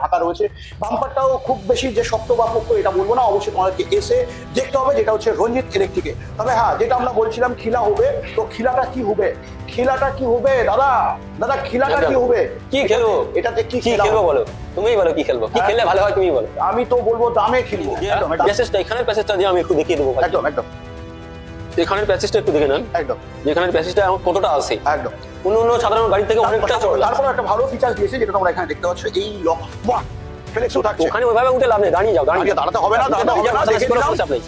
ঢাকা রয়েছে। বাম্পারটাও খুব বেশি যে শক্ত বা পোক্ত এটা বলবো না, অবশ্যই তোমাদেরকে এসে দেখতে হবে, যেটা হচ্ছে রঞ্জিত ইলেকট্রিকে। তবে হ্যাঁ, যেটা আমরা বলছিলাম খিলা হবে, তো খিলাটা কি হবে, খিলাটা কি হবে দাদা, দাদা খিলাটা কি হবে, কি খেলবো, এটাতে কি খেলবো বলো, তুমিই বলো কি খেলবো, কি খেললে ভালো হয় তুমি বলো। আমি তো বলবো দামে খেলবো। প্যাসেজটা, এখানের প্যাসেজটা দিয়ে আমি একটু দেখিয়ে দেবো। একদম একদম, এখানের প্যাসেজটা একটু দেখে নেন। একদম, যেখানের প্যাসেজটা এখন কতটা আছে, একদম অন্য সাধারণ গাড়ি থেকে অনেকটা চড়া। তারপর একটা ভালো ফিচার দিয়েছে যেটা তোমরা এখানে দেখতে পাচ্ছ, এই লক ফ্লেক্সও থাকছে। ওখানে ওইভাবে উঠে লাভ নেই, দাঁড়িয়ে যাও, দাঁড়াতে হবে না,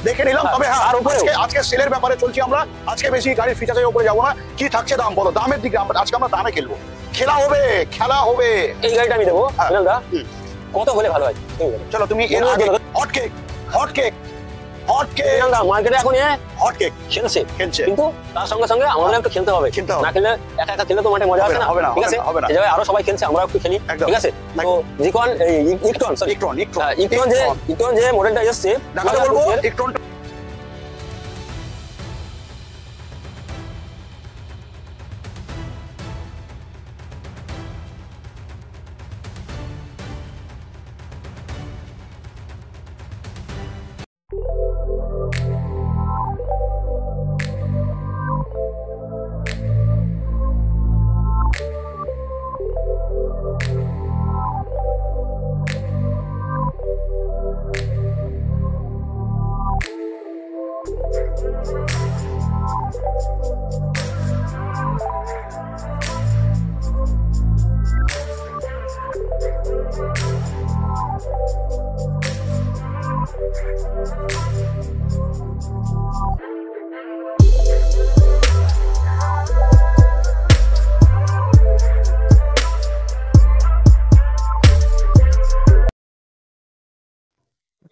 দেখে নিলাম। তবে হ্যাঁ, আজকে সেলের ব্যাপারে চলছি আমরা, আজকে বেশি গাড়ির ফিচারের উপরে যাবো না। কি থাকছে দাম বলো, দামের দিকে আজকে আমরা দামে খেলবো। খেলা হবে, খেলা হবে। এই গাড়িটা আমি দেবো দা, কত হলে ভালো হয় চলো তুমি এর আগে hot cake, hot cake, hot cake মার্কেটে এখন হট কেক খেলছে, কিন্তু তার সঙ্গে সঙ্গে আমাদের একটু খেলতে হবে, না খেললে একা একা খেললে তো মাঠে মজা আসে না, ঠিক আছে? এই জায়গায় আরো সবাই খেলছে, আমরা একটু খেলি, ঠিক আছে? তো জিকন ইকটন যে মডেলটা এসেছে, বলবো ইকটন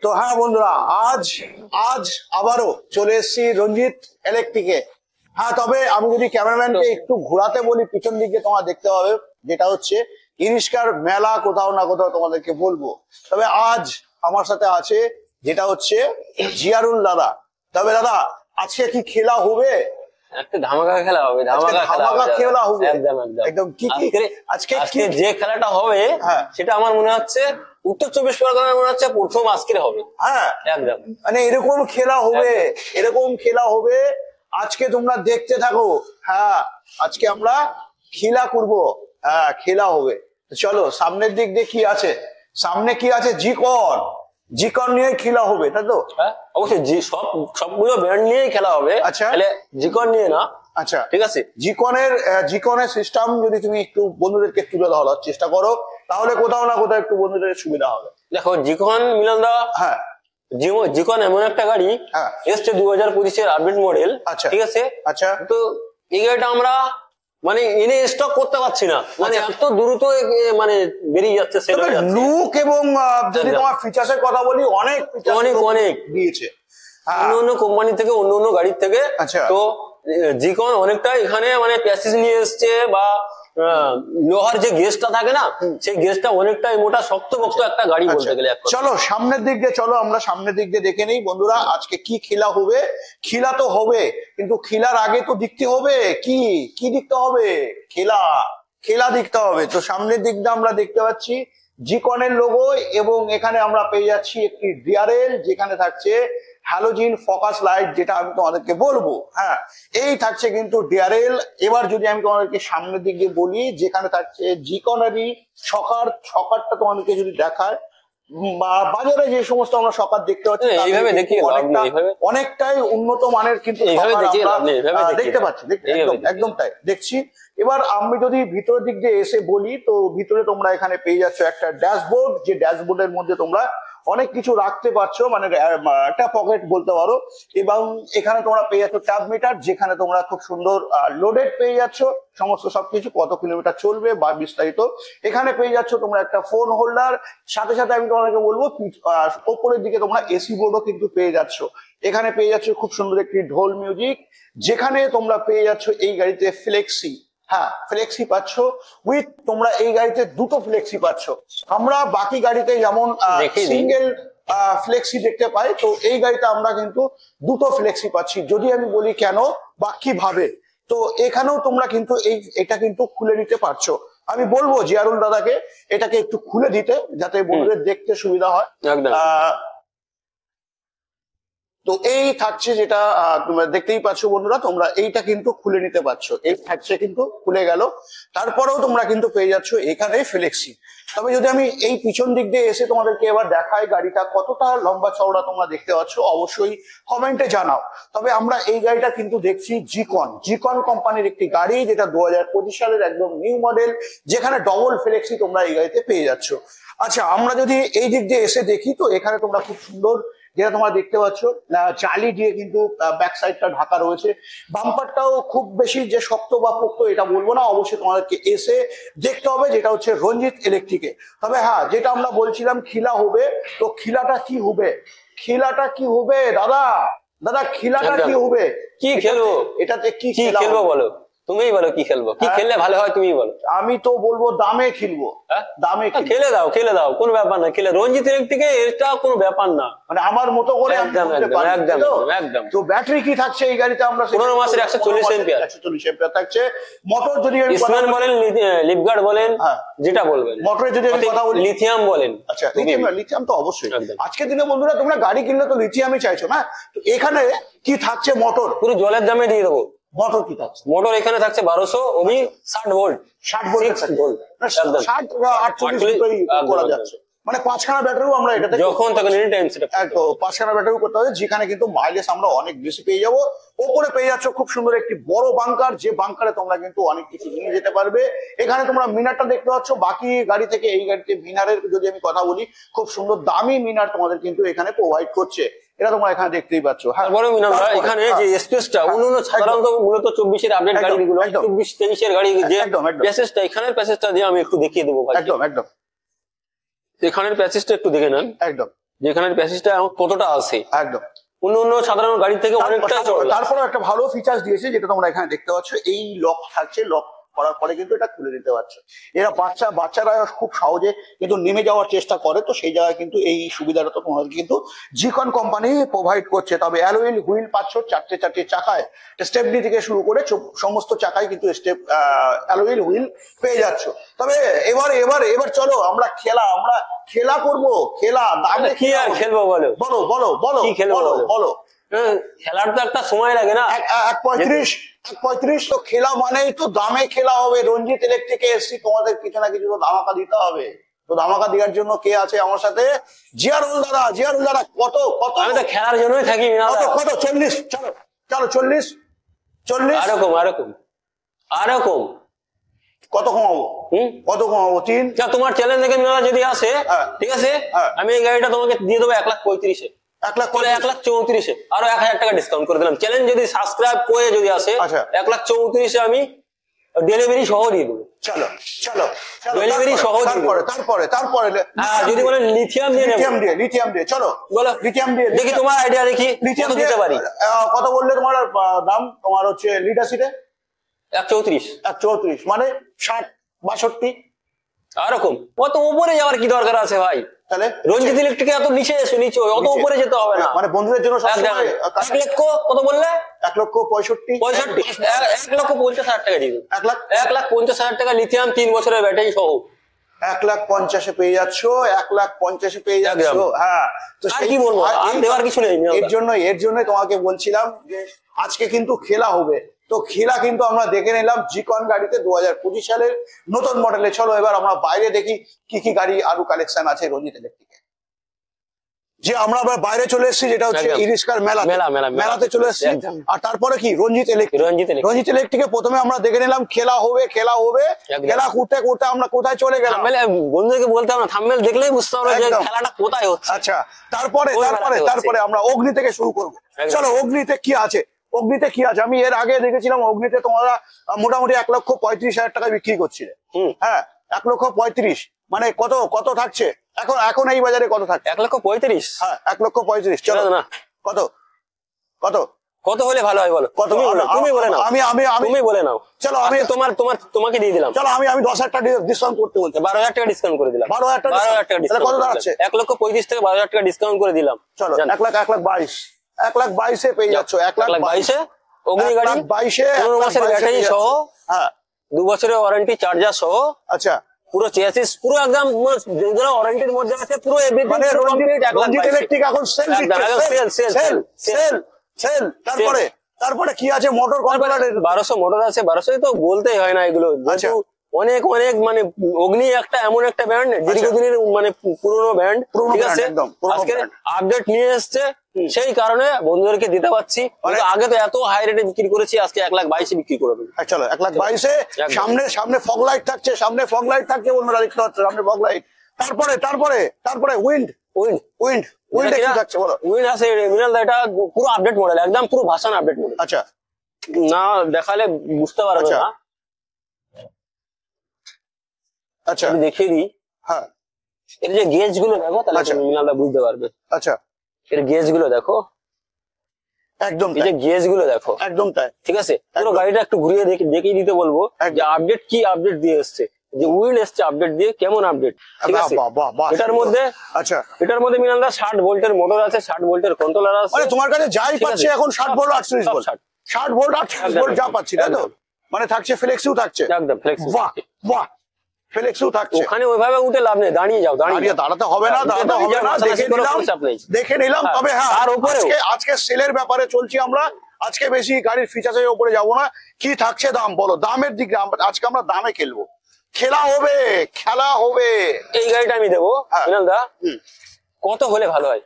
তো হ্যাঁ বন্ধুরা, আজ আবারও চলে এসেছি রঞ্জিত ইলেকট্রিকে। হ্যাঁ, তবে আমি যদি ক্যামেরাম্যানকে একটু ঘোরাতে বলি পিছন দিকে, তোমরা দেখতে পাবে যেটা হচ্ছে ইরিশকার মেলা কোথাও না কোথাও তোমাদেরকে বলবো। তবে আজ আমার সাথে আছে যেটা হচ্ছে জিয়ারুল দাদা। তবে দাদা, আজকে কি খেলা হবে? একটা ধামাকা খেলা হবে, ধামাকা খেলা হবে একদম। কি আজকে যে খেলাটা হবে সেটা আমার মনে হচ্ছে উত্তর 24 পরগনার মনে হচ্ছে প্রথম আজকের হবে। হ্যাঁ একদম, মানে এরকম খেলা হবে, এরকম খেলা হবে। আজকে তোমরা দেখতে থাকো। হ্যাঁ, আজকে আমরা খেলা করবো। হ্যাঁ, খেলা হবে। চলো সামনের দিক দিয়ে কি আছে, সামনে কি আছে, জিকন নিয়ে খেলা হবে, তাই তো? অবশ্যই সবগুলো ব্র্যান্ড নিয়েই খেলা হবে। আচ্ছা, তাহলে জিকন নিয়ে না? আচ্ছা ঠিক আছে। জিকনের সিস্টেম যদি তুমি একটু বন্ধুদেরকে তুলে ধরার চেষ্টা করো, তাহলে কোথাও না কোথাও একটু বন্ধুদের সুবিধা হবে। দেখো জিকন মিলন দা, হ্যাঁ জিকন এমন একটা গাড়ি এসছে 2025-এর আপডেট মডেল, ঠিক আছে? আচ্ছা, তো এই গাড়িটা আমরা মানে এনে স্টক করতে পারছি না, মানে এত দ্রুত মানে বেরিয়ে যাচ্ছে। লুক এবং যদি তোমার ফিচার্স এর কথা বলি, অনেক দিয়েছে অন্য কোম্পানি থেকে, অন্য গাড়ির থেকে। তো জিকন অনেকটা এখানে মানে প্যাসেজ নিয়ে এসছে, বা লোহার যে গেজটা থাকে না, সেই গেজটা অনেকটাই মোটা শক্ত একটা গাড়ি বলতে গেলে। চলো সামনের দিক দিয়ে, চলো আমরা সামনের দিক দিয়ে দেখে নেই বন্ধুরা, আজকে কি খেলা হবে। খেলা তো হবে, কিন্তু খেলার আগে তো দেখতে হবে কি দেখতে হবে, খেলা দেখতে হবে। তো সামনের দিক দিয়ে আমরা দেখতে পাচ্ছি জিকনের লোগো, এবং এখানে আমরা পেয়ে যাচ্ছি একটি ডিআরএল, যেখানে থাকছে হ্যালোজিন ফোকাস লাইট, যেটা আমি তোমাদেরকে বলবো। হ্যাঁ, এই থাকছে কিন্তু ডিআরএল। এবার যদি আমি তোমাদেরকে সামনের দিক দিয়ে বলি, যেখানে থাকছে জিকনেরই ছকারটা তোমাদেরকে যদি দেখায়, বাজারে যে সমস্ত আমরা সকার দেখতে পাচ্ছি অনেকটাই উন্নত মানের কিন্তু দেখতে পাচ্ছি, একদম তাই দেখছি। এবার আমি যদি ভিতরের দিক দিয়ে এসে বলি, তো ভিতরে তোমরা এখানে পেয়ে যাচ্ছ একটা ড্যাশবোর্ড, যে ড্যাশবোর্ডের মধ্যে তোমরা অনেক কিছু রাখতে পারছো, মানে একটা পকেট বলতে পারো। এবং এখানে তোমরা পেয়ে যাচ্ছ ট্যাব মিটার, যেখানে তোমরা খুব সুন্দর লোডেড পেয়ে যাচ্ছ সমস্ত সবকিছু, কত কিলোমিটার চলবে বা বিস্তারিত। এখানে পেয়ে যাচ্ছ তোমরা একটা ফোন হোল্ডার, সাথে সাথে আমি তোমাদেরকে বলবো ওপরের দিকে তোমরা এসি বোর্ডও কিন্তু পেয়ে যাচ্ছ। এখানে পেয়ে যাচ্ছ খুব সুন্দর একটি ঢোল মিউজিক, যেখানে তোমরা পেয়ে যাচ্ছ এই গাড়িতে ফ্লেক্সি। হ্যাঁ, ফ্লেক্সি পাচ্ছ উইথ, তোমরা এই গাড়িতে দুটো ফ্লেক্সি পাচ্ছ। আমরা বাকি গাড়িতে যেমন সিঙ্গেল ফ্লেক্সি দেখতে পাই, তো এই গাড়িতে আমরা কিন্তু দুটো ফ্লেক্সি পাচ্ছি। যদি আমি বলি কেন বা কিভাবে, তো এখানেও তোমরা কিন্তু এটা কিন্তু খুলে নিতে পারছো। আমি বলবো জিয়ারুল দাদাকে এটাকে একটু খুলে দিতে, যাতে বন্ধুদের দেখতে সুবিধা হয়। তো এই থাকছে যেটা তোমরা দেখতেই পাচ্ছ বন্ধুরা, তোমরা এইটা কিন্তু খুলে নিতে পারছো, এই থাকছে কিন্তু খুলে গেল। তারপরেও তোমরা কিন্তু পেয়ে যাচ্ছ এখানে ফ্লেক্সি। তবে যদি আমি এই পিছন দিক দিয়ে এসে তোমাদেরকে এবার দেখাই গাড়িটা কতটা লম্বা চওড়া তোমরা দেখতে পাচ্ছ, অবশ্যই কমেন্টে জানাও। তবে আমরা এই গাড়িটা কিন্তু দেখছি জিকন কোম্পানির একটি গাড়ি, যেটা 2025 সালের একদম নিউ মডেল, যেখানে ডবল ফ্লেক্সি তোমরা এই গাড়িতে পেয়ে যাচ্ছ। আচ্ছা, আমরা যদি এই দিক দিয়ে এসে দেখি, তো এখানে তোমরা খুব সুন্দর যেটা তোমরা দেখতে পাচ্ছ জালি দিয়ে কিন্তু ব্যাক সাইডটা ঢাকা রয়েছে। বাম্পারটাও খুব বেশি যে শক্ত বা পোক্ত এটা বলবো না, অবশ্যই তোমাদেরকে এসে দেখতে হবে, যেটা হচ্ছে রঞ্জিত ইলেকট্রিকে। তবে হ্যাঁ, যেটা আমরা বলছিলাম খিলা হবে, তো খিলাটা কি হবে, খিলাটা কি হবে দাদা, দাদা খিলাটা কি হবে, কি খেলবো, এটাতে কি খেলবো বলো, তুমিই বলো কি খেলবো, কি খেললে ভালো হয় তুমি বলো। আমি তো বলবো দামে খেলবো, দামে খেলে দাও, খেলে দাও, কোনো ব্যাপার না, খেলে রঞ্জিত ইলেকট্রিকে এটা কোনো ব্যাপার না, মানে আমার মতো করে একদম। তো ব্যাটারি কি থাকছে এই গাড়িতে, আমরা 15 মাসের 140 এম্পিয়ার থাকছে। মোটর যদি ইসমান বলেন, লিপগার্ড বলেন, যেটা বলবেন, মোটরে যদি আমি কথা বলি লিথিয়াম বলেন। আচ্ছা, লিথিয়াম তো অবশ্যই আজকের দিনে বন্ধুরা তোমরা গাড়ি কিনলে তো লিথিয়ামই চাইছো না, তো এখানে কি থাকছে, মোটর পুরো জলের দামে দিয়ে দেবো। মোটর কি থাকছে, মোটর এখানে থাকছে 1200 ওমি 60 ভোল্ট, 60 ভোল্ট 60 করা যাচ্ছে, মানে 5খানা ব্যাটারিও আমরা এটাতে যখন তখন এনি টাইম সেটা একদম 5খানা ব্যাটারিও করতে হবে, যেখানে কিন্তু মাইলেজ আমরা অনেক বেশি পেয়ে যাবো। ওপরে পেয়ে যাচ্ছ খুব সুন্দর একটি বড় বাংকার, যে বাংকারে তোমরা কিন্তু অনেক কিছু নিয়ে যেতে পারবে। এখানে তোমরা মিনারটা দেখতে পাচ্ছ, বাকি গাড়ি থেকে এই গাড়িতে মিনারের যদি আমি কথা বলি, খুব সুন্দর দামি মিনার তোমাদের কিন্তু এখানে প্রোভাইড করছে, এটা তোমরা এখানে দেখতেই পাচ্ছ। হ্যাঁ, বড় মিনার এখানে যে স্পেসটা অন্যান্য সাধারণত মূলত 24 এর আপডেট গাড়িগুলো, 24-23 এর গাড়ি যে প্যাসেজটা, এখানের প্যাসেজটা দিয়ে আমি একটু দেখিয়ে দেবো ভাই। একদম এখানের প্যাসেজটা একটু দেখে নেন, একদম যেখানের প্যাসেজটা কতটা আছে, একদম অন্য সাধারণ গাড়ি থেকে অনেকটা চড়া। তারপরে একটা ভালো ফিচার্স দিয়েছে, যেটা তোমরা এখানে দেখতে পাচ্ছ, এই লক থাকছে, লক করার পরে কিন্তু এটা খুলে দিতে পারছো। এরা বাচ্চারা খুব সহজে কিন্তু নেমে যাওয়ার চেষ্টা করে, তো সেই জায়গায় কিন্তু এই সুবিধাটা তো তোমাদের কিন্তু জিকন কোম্পানি প্রোভাইড করছে। তবে অ্যালুইল হুইল পাচ্ছ, চারটে চাকায় স্টেপনি থেকে শুরু করে সমস্ত চাকায় কিন্তু অ্যালুইল হুইল পেয়ে যাচ্ছ। তবে এবার চলো আমরা খেলা করবো, খেলা দামে কি আর খেলবো বলো, বলো কি খেলবো বলো। খেলার তো একটা সময় লাগে না, 1.35 তো খেলা মানেই তো দামে খেলা হবে। রঞ্জিত ইলেকট্রিকে এসছি, তোমাদের কিছু না কিছু তো ধামাকা দিতে হবে। তো ধামাকা দেওয়ার জন্য কে আছে আমার সাথে, জিয়ারুল দাদা। কত আমি তো খেলার জন্যই থাকি, কত 40, চলো 40 আরকম কত কমাবো, 3। তোমার চ্যালেঞ্জ থেকে মেলা যদি আসে, ঠিক আছে, আমি এই গাড়িটা তোমাকে দিয়ে দেবো 1,35,000-এ, 1,34,000-এ, আরো 1000 টাকা ডিসকাউন্ট করে দিলাম। চ্যালেঞ্জ যদি সাবস্ক্রাইব করে যদি আসে, 1,34,000-এ আমি ডেলিভারি সহ দিয়ে দেবো। চলো ডেলিভারি সহ। তারপরে যদি বলেন লিথিয়াম দিয়ে চলো, বলো লিথিয়াম দিয়ে দেখি, তোমার আইডিয়া দেখি লিথিয়াম দিতে পারি। কত বললে তোমার দাম, তোমার হচ্ছে লিটার সিটে 134, মানে 60-62 আরকম। অত উপরে যাওয়ার কি দরকার আছে ভাই, তাহলে রঞ্জিত ইলেকট্রিকে এত নিচে অত উপরে যেতে হবে না, মানে বন্ধুদের জন্য 1 লক্ষ কত বললে, 1,65,000 1,50,000 টাকা দিয়ে 1,50,000 টাকা লিথিয়াম 3 বছরের ব্যাটারি সহ 1,50,000 পেয়ে যাচ্ছ, 1,50,000 পেয়ে যাচ্ছ। হ্যাঁ, তো কি বলবো, দেওয়ার কিছু নেই। এর জন্যই তোমাকে বলছিলাম যে আজকে কিন্তু খেলা হবে। তো খেলা কিন্তু আমরা দেখে নিলাম জিকন গাড়িতে 2025 সালের নতুন মডেলে। চলো এবার আমরা বাইরে দেখি কি গাড়ি আরো কালেকশন আছে রঞ্জিত ইলেকট্রিকে। যে আমরা আবার বাইরে চলে এসেছি, যেটা হচ্ছে ইরিস্কার মেলাতে চলে এসেছি। আর তারপরে কি রঞ্জিত ইলেকট্রিকে প্রথমে আমরা দেখে নিলাম খেলা হবে। খেলা করতে আমরা কোথায় চলে গেলাম, বন্ধুদেরকে বলতে হবে না, থাম্বনেল দেখলেই বুঝতে হবে যে খেলাটা কোথায় হচ্ছে। আচ্ছা, তারপরে আমরা অগ্নি থেকে শুরু করবো। চলো অগ্নিতে কি আছে, আমি এর আগে দেখেছিলাম অগ্নিতে তোমরা মোটামুটি 1,35,000 টাকায় বিক্রি করছিলে। হ্যাঁ, 1,35,000 মানে কত থাকছে এখন এই বাজারে, কত থাকছে? 1,35,000। হ্যাঁ, 1,35,000। চলো না, কত হলে ভালো হয় বলো? তুমি বলে নাও। তুমি বলে নাও। চলো আমি তোমাকে দিয়ে দিলাম। চলো আমি 10,000 টাকা ডিসকাউন্ট করতে বলছি। 12,000 টাকা ডিসকাউন্ট করে দিলাম। 12,000 টাকা কত দাঁড়াচ্ছে? 1,35,000 থেকে 12,000 টাকা ডিসকাউন্ট করে দিলাম। চলো 1,22,000 পেয়ে যাচ্ছ। 1,22,000 অগ্নি গাড়ি 15 মাসের ব্যাটারি সহ। হ্যাঁ, 2 বছরের ওয়ারেন্টি চার্জার সহ। আচ্ছা, পুরো চেসিস পুরো একদম যেগুলো ওয়ারেন্টির মধ্যে আছে পুরো এভরিথিং কমপ্লিট। রঞ্জিত ইলেকট্রিক এখন সেল সেল। তারপরে কি আছে? মোটর কন্ট্রোলার 1200 মোটর আছে। 1200 তো বলতেই হয় না এগুলো। আচ্ছা, অনেক অনেক মানে অগ্নি একটা এমন একটা ব্র্যান্ড, দীর্ঘদিনের মানে পুরনো ব্র্যান্ড, ঠিক আছে। আজকে আপডেট নিয়ে এসছে, সেই কারণে বন্ধুদেরকে দিতে পারছি। আগে তো এত হাই রেটে বিক্রি করেছি, আজকে 1,22,000 বিক্রি করে দেবো। চলো 1,22,000। সামনে ফগ লাইট থাকছে, বন্ধুরা দেখতে পাচ্ছ, সামনে ফগ লাইট। তারপরে উইন্ড থাকছে, বলো। উইন্ড আছে মিনাল দা, এটা পুরো আপডেট মডেল, একদম পুরো ভার্সন আপডেট মডেল। আচ্ছা, না দেখালে বুঝতে পারবে না। আচ্ছা, দেখিয়ে দিই। হ্যাঁ, এর যে গেজ গুলো দেখো, তাহলে মিনাল দা বুঝতে পারবে। আচ্ছা, এর গেজ গুলো দেখো, একদম এই যে গেজ গুলো দেখো, একদম তাই, ঠিক আছে। পুরো গাড়িটা একটু ঘুরিয়ে দেখিয়ে দিতে বলবো যে আপডেট কি আপডেট দিয়ে এসছে, যে উইন্ড এসছে আপডেট দিয়ে, কেমন আপডেট, ঠিক আছে। এটার মধ্যে, আচ্ছা, এটার মধ্যে মিনাল দা 60 ভোল্টের মোটর আছে, 60 ভোল্টের কন্ট্রোলার আছে। মানে তোমার কাছে যাই পাচ্ছি এখন 60 ভোল্ট 38 ভোল্ট, 60 ভোল্ট 38 ভোল্ট যা পাচ্ছি, তাই তো? মানে থাকছে ফ্লেক্সিও থাকছে, একদম ফ্লেক্সি। বাহ, ফ্লেক্সিও থাকছে। ওখানে ওইভাবে উঠে লাভ নেই, দাঁড়িয়ে যাও, দাঁড়াতে হবে না, দেখে নিলাম। তবে হ্যাঁ, আজকে সেলের ব্যাপারে চলছি আমরা, আজকে বেশি গাড়ির ফিচার্সের উপরে যাবো না। কি থাকছে দাম বলো, দামের দিকে আজকে আমরা দামে খেলবো, খেলা হবে। এই গাড়িটা আমি দেবো মিনাল দা, কত হলে ভালো হয়?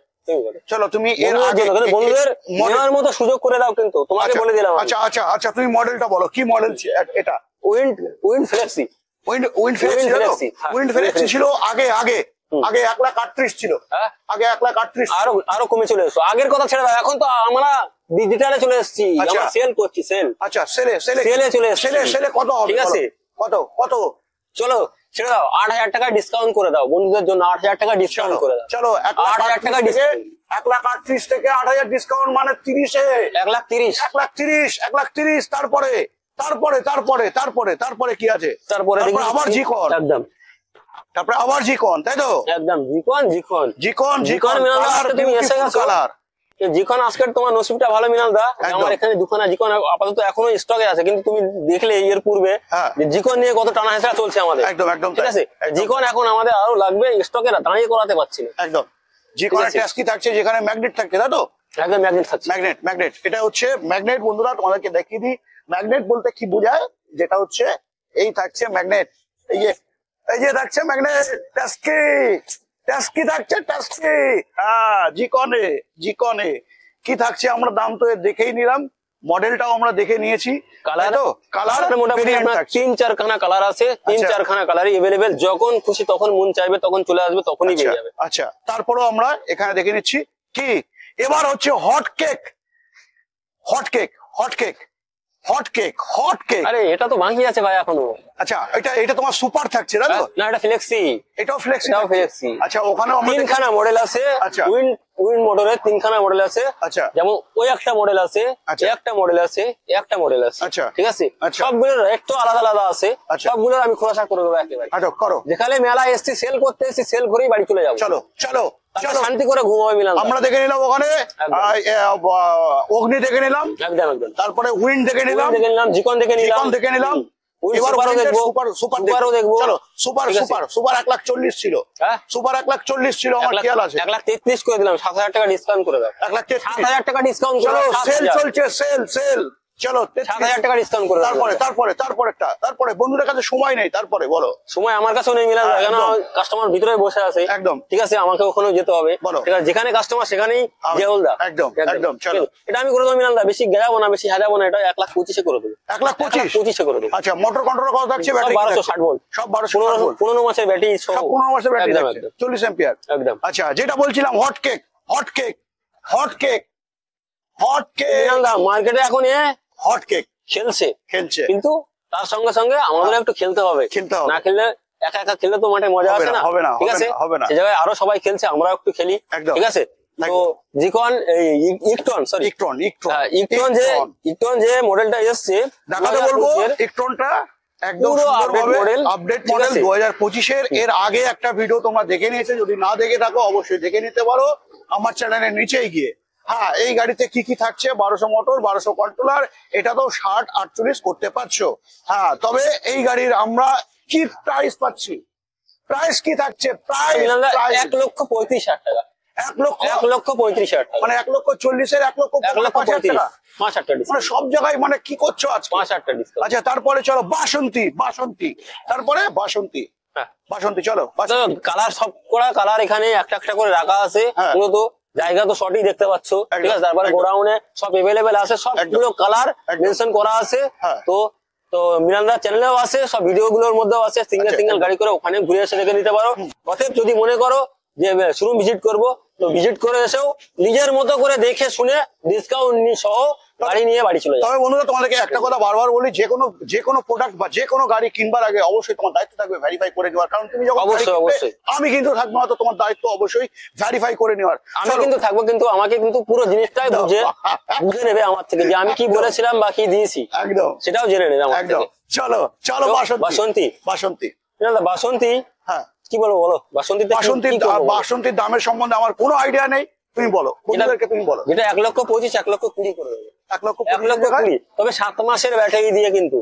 চলো তুমি বন্ধুদের নেওয়ার মতো সুযোগ করে দাও, কিন্তু তোমাকে বলে দিলাম। আচ্ছা, তুমি মডেলটা বলো, কি মডেল এটা? Wind flexi. উইন্ড ফ্লেক্সি ছিল আগে 1,38,000 ছিল, আগে 1,38,000। আরো কমে চলে এসছো, আগের কথা ছেড়ে দাও, এখন তো আমরা ডিজিটালে চলে এসেছি, আমরা সেল করছি, সেল। আচ্ছা, সেলে চলে এসেছি, সেলে কত হবে? ঠিক আছে, কত চলো ছেড়ে দাও, 8,000 টাকা ডিসকাউন্ট করে দাও বন্ধুদের জন্য, 8,000 টাকা ডিসকাউন্ট করে দাও। চলো 8,000 টাকা ডিসকাউন্ট, 1,38,000 থেকে 8,000 ডিসকাউন্ট, মানে 30-এ 1,30,000। তারপরে কি আছে? তারপরে আবার জিকন, একদম। তারপরে আবার জিকন, তাই তো? একদম জিকন তুমি এসে গেছো। কালার জিকন, আজকের তোমার নসিবটা ভালো মিনাল দা, আমার এখানে দুখানা জিকন আপাতত এখনো স্টকে আছে, কিন্তু তুমি দেখলে এর পূর্বে জিকন নিয়ে কত টানা হেঁচড়া চলছে আমাদের, একদম ঠিক আছে। জিকন এখন আমাদের আরো লাগবে, স্টকে দাঁড়িয়ে করাতে পারছি না। একদম, জিকনের ট্যাক্সি থাকছে, যেখানে ম্যাগনেট থাকছে, তাই তো? একদম ম্যাগনেট থাকছে, ম্যাগনেট। এটা হচ্ছে ম্যাগনেট বন্ধুরা, তোমাদেরকে দেখিয়ে দিই ম্যাগনেট বলতে কি বোঝায়। যেটা হচ্ছে এই থাকছে ম্যাগনেট, এই যে থাকছে ম্যাগনেট, ট্যাক্সি থাকছে, হ্যাঁ। জিকনে কি থাকছে আমরা দাম তো দেখেই নিলাম, মডেলটাও আমরা দেখে নিয়েছি। কালার মোটামুটি 3-4 খানা কালার আছে, 3-4 খানা কালারই এভেলেবেল, যখন খুশি তখন মন চাইবে তখন চলে আসবে, তখনই পেয়ে যাবে। আচ্ছা, তারপরেও আমরা এখানে দেখে নিচ্ছি কি, এবার হচ্ছে হট কেক। আরে এটা তো বাকি আছে ভাই এখনো। আচ্ছা, এটা তোমার সুপার থাকছে, তাই তো? না, এটা ফ্লেক্সি। এটাও ফ্লেক্সি। আচ্ছা, ওখানেও 3খানা মডেল আছে। আচ্ছা, উইন্ড মডেলের 3খানা মডেল আছে। আচ্ছা, যেমন ওই একটা মডেল আছে, একটা মডেল আছে, একটা মডেল আছে, আচ্ছা, ঠিক আছে। সবগুলোর একটু আলাদা আলাদা আছে, সবগুলোর আমি খোলাসা করে দেবো একেবারে। করো, যেখানে মেলা এসছি, সেল করতে এসছি, সেল করেই বাড়ি চলে যাবো। চলো শান্তি করে ঘুমাবে মিলাম। আমরা দেখে নিলাম ওখানে অগ্নি দেখে নিলাম, একদম। তারপরে উইন্ড দেখে নিলাম, জিকন দেখে নিলাম। এবার সুপারও দেখবো। চলো সুপার 1,40,000 ছিল, সুপার 1,40,000 ছিল, আমার খেয়াল আছে। 1,33,000 করে দিলাম, 7,000 টাকা ডিসকাউন্ট করে দাও। 1,33,000 টাকা ডিসকাউন্ট করে দাও। সেল চলছে, সেল। চলো 7,000 টাকা ডিসকাউন্ট করে দাও। তারপরে বন্ধুদের কাছে সময় নেই, তারপরে বলো। সময় আমার কাছেও নেই মিলান, কেন কাস্টমার ভিতরে বসে আছে, একদম, ঠিক আছে। আমাকে ওখানেও যেতে হবে, ঠিক আছে। যেখানে কাস্টমার সেখানেই জেউলদা, একদম। চলো, এটা আমি করে দেবো মিলান দা, বেশি গেলাবো না, বেশি হাজাবো না, এটা 1,25,000 করে দেবো। 1,25,000 করে দেবো। আচ্ছা, মোটর কন্ট্রোলার কত থাকছে? 1260 ভোল্ট, সব 1260 15 মাসের ব্যাটারি, 15 মাসের ব্যাটারি, 40 অ্যাম্পিয়ার, একদম। আচ্ছা, যেটা বলছিলাম হট কেক মিলান দা, মার্কেটে এখন হট কেক খেলছে, কিন্তু তার সঙ্গে সঙ্গে আমাদের একটু খেলতে হবে। না খেললে, একা খেললে তো মাঠে মজা আসে না, ঠিক আছে। সে জায়গায় আরো সবাই খেলছে, আমরা একটু খেলি, ঠিক আছে। তো জিকন ইকটন যে মডেলটা এসছে, দেখাতে বলবো। ইকটনটা একদম আপডেট মডেল 2025-এর। এর আগে একটা ভিডিও তোমরা দেখে নিয়েছো, যদি না দেখে থাকো অবশ্যই দেখে নিতে পারো আমার চ্যানেলের নিচেই গিয়ে। হ্যাঁ এই গাড়িতে কি কি থাকছে, 1200 মোটর, 1200 কন্ট্রোলার, এটা তো 60-48 করতে পারছো। হ্যাঁ তবে এই গাড়ির আমরা কি প্রাইস পাচ্ছি, প্রাইস কি থাকছে? প্রাইস 1,35,000 টাকা। 1,35,000 টাকা মানে 1,40,000 1,05,000 টাকা। 5,000 টাকা মানে সব জায়গায় মানে কি করছো আজকে? 5,000 টাকা ডিসকাউন্ট। আচ্ছা তারপরে চলো বাসন্তী, বাসন্তী তারপরে বাসন্তী, বাসন্তী চলো। কালার সব করা কালার এখানে একটা একটা করে রাখা আছে, মূলত জায়গা তো সঠিক দেখতে পাচ্ছ, ঠিক আছে। তারপরে গোডাউনে সব এভেলেবেল আছে, সবগুলো কালার মেনশন করা আছে। তো তো মিরান্দার চ্যানেলেও আছে, সব ভিডিও গুলোর মধ্যেও আছে, সিঙ্গেল সিঙ্গেল গাড়ি করে ওখানে ঘুরে এসে দেখে নিতে পারো। অতএব যদি মনে করো যে শোরুম ভিজিট করবো, তো ভিজিট করে এসেও নিজের মতো করে দেখে শুনে ডিসকাউন্ট সহ গাড়ি নিয়ে বাড়ি চলে যাবে। তবে বন্ধুরা তোমাদেরকে একটা কথা বারবার বলি, যে কোনো প্রোডাক্ট বা যে কোনো গাড়ি কিনবার আগে অবশ্যই তোমার দায়িত্ব থাকবে ভেরিফাই করে নেওয়ার। কারণ তুমি যখন অবশ্যই আমি কিন্তু থাকবো না, তো তোমার দায়িত্ব অবশ্যই ভেরিফাই করে নেওয়ার। আমি কিন্তু থাকবো, কিন্তু আমাকে কিন্তু পুরো জিনিসটাই বুঝে নেবে আমার থেকে, যে আমি কি বলেছিলাম বা কি দিয়েছি একদম সেটাও জেনে নেবে আমার থেকে। চলো চলো বাসন্তী, বাসন্তী বাসন্তী। হ্যাঁ কি বলবো বলো, বাসন্তীর দামের সম্বন্ধে আমার কোনো আইডিয়া নেই, তুমি বলো, তুমি বলো। যেটা 1,25,000 1,20,000 করে দেবে। 1,20,000 তবে 7 মাসের ব্যাটারি দিয়ে কিন্তু।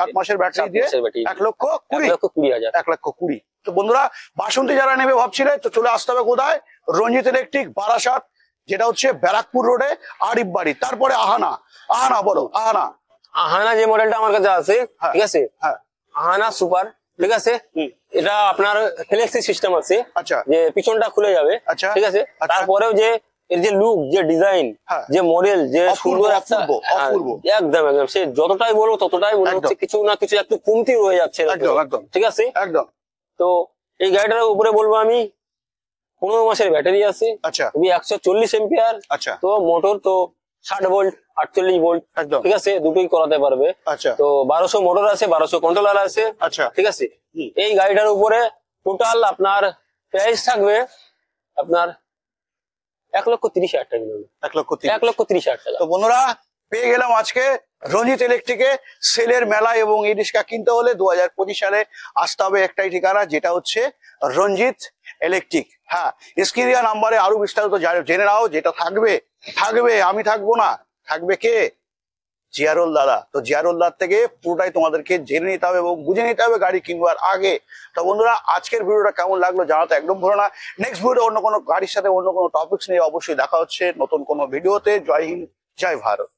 7 মাসের ব্যাটারি দিয়ে 1,20,000 1,20,000। তো বন্ধুরা বাসন্তী যারা নেবে ভাবছিলে, তো চলে আসতে হবে কোথায়? রঞ্জিত ইলেকট্রিক, বারাসাত, যেটা হচ্ছে ব্যারাকপুর রোডে, আরিফ বাড়ি। তারপরে আহানা, আহানা বলো, আহানা। আহানা যে মডেলটা আমার কাছে আছে, ঠিক আছে, আহানা সুপার, ঠিক আছে। এটা আপনার ফ্লেক্সি সিস্টেম আছে, যে পিছনটা খুলে যাবে, ঠিক আছে। তারপরেও যে এর যে লুক, যে ডিজাইন, যে মডেল, যে সুন্দর একটা, একদম একদম সে যতটাই বলবো ততটাই মনে হচ্ছে কিছু না কিছু একটু কমতি রয়ে যাচ্ছে, ঠিক আছে একদম। তো এই গাড়িটার উপরে বলবো আমি 15 মাসের ব্যাটারি আছে, 140 এম্পিয়ার, তো মোটর তো 60 ভোল্ট 48 ভোল্ট, ঠিক আছে, দুটোই করাতে পারবে। তো 1200 মোটর আছে, 1200 কন্ট্রোলার আছে, ঠিক আছে। এই গাড়িটার উপরে টোটাল আপনার প্রাইস থাকবে আপনার 1,30,000 টাকা। 1,30,000 টাকা। তো বন্ধুরা পেয়ে গেলাম আজকে রঞ্জিত ইলেকট্রিকে সেলের মেলা। এবং এই রিক্সা কিনতে হলে 2025 সালে আসতে হবে একটাই ঠিকানা, যেটা হচ্ছে রঞ্জিত ইলেকট্রিক। হ্যাঁ স্ক্রিন নাম্বারে আরো বিস্তারিত জেনে নাও। যেটা থাকবে থাকবে, আমি থাকবো না, থাকবে কে? জিয়ারুল দাদা। তো জিয়ারুল দাদার থেকে পুরোটাই তোমাদেরকে জেনে নিতে হবে এবং বুঝে নিতে হবে গাড়ি কিনবার আগে। তো বন্ধুরা আজকের ভিডিওটা কেমন লাগলো জানাতে একদম ভুলো না। নেক্সট ভিডিও অন্য কোনো গাড়ির সাথে অন্য কোনো টপিকস নিয়ে অবশ্যই দেখা হচ্ছে নতুন কোনো ভিডিওতে। জয় হিন্দ, জয় ভারত।